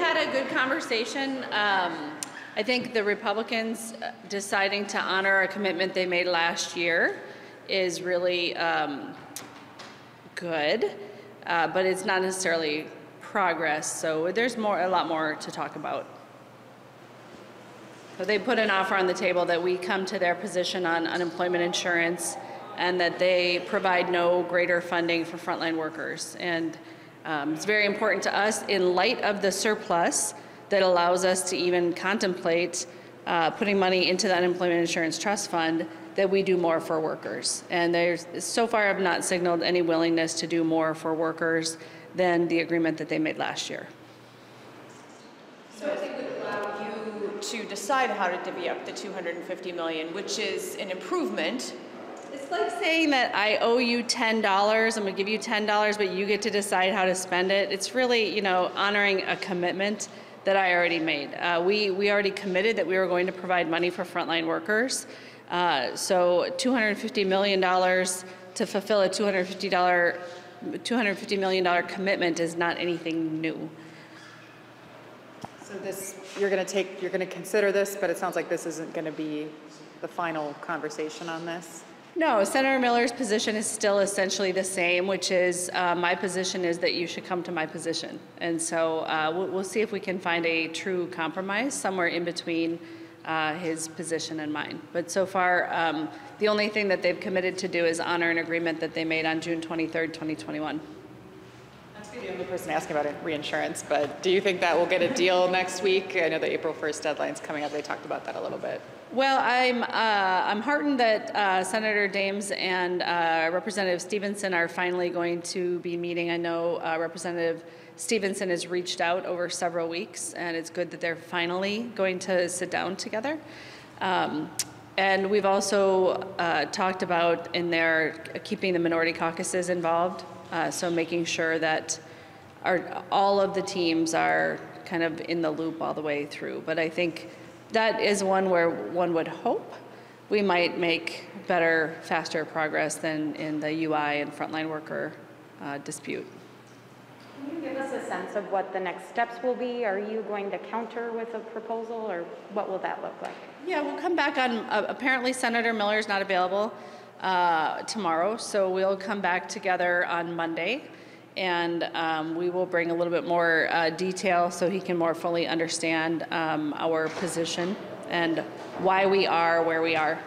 had a good conversation. I think the Republicans deciding to honor a commitment they made last year is really good, but it's not necessarily progress. So there's a lot more to talk about. So they put an offer on the table that we come to their position on unemployment insurance and that they provide no greater funding for frontline workers. And it's very important to us in light of the surplus that allows us to even contemplate putting money into the unemployment insurance trust fund that we do more for workers. And there's so far have not signaled any willingness to do more for workers than the agreement that they made last year. So I think would allow you to decide how to divvy up the $250 million, which is an improvement. It's like saying that I owe you $10, I'm gonna give you $10, but you get to decide how to spend it. It's really, you know, honoring a commitment that I already made. We already committed that we were going to provide money for frontline workers. So $250 million to fulfill a $250 million commitment is not anything new. So this, you're going to consider this, but it sounds like this isn't going to be the final conversation on this. No, Senator Miller's position is still essentially the same, which is my position is that you should come to my position. And so we'll see if we can find a true compromise somewhere in between his position and mine. But so far, the only thing that they've committed to do is honor an agreement that they made on June 23rd, 2021. That's the only person asking about reinsurance, but do you think that we'll get a deal next week? I know the April 1st deadline's coming up. They talked about that a little bit. Well, I'm heartened that Senator Dames and Representative Stevenson are finally going to be meeting. I know Representative Stevenson has reached out over several weeks, and it's good that they're finally going to sit down together. And we've also talked about in there keeping the minority caucuses involved, so making sure that all of the teams are kind of in the loop all the way through. But I think that is one where one would hope we might make better, faster progress than in the UI and frontline worker dispute. Can you give us a sense of what the next steps will be? Are you going to counter with a proposal, or what will that look like? Yeah, we'll come back on, apparently Senator Miller is not available tomorrow, so we'll come back together on Monday. And we will bring a little bit more detail so he can more fully understand our position and why we are where we are.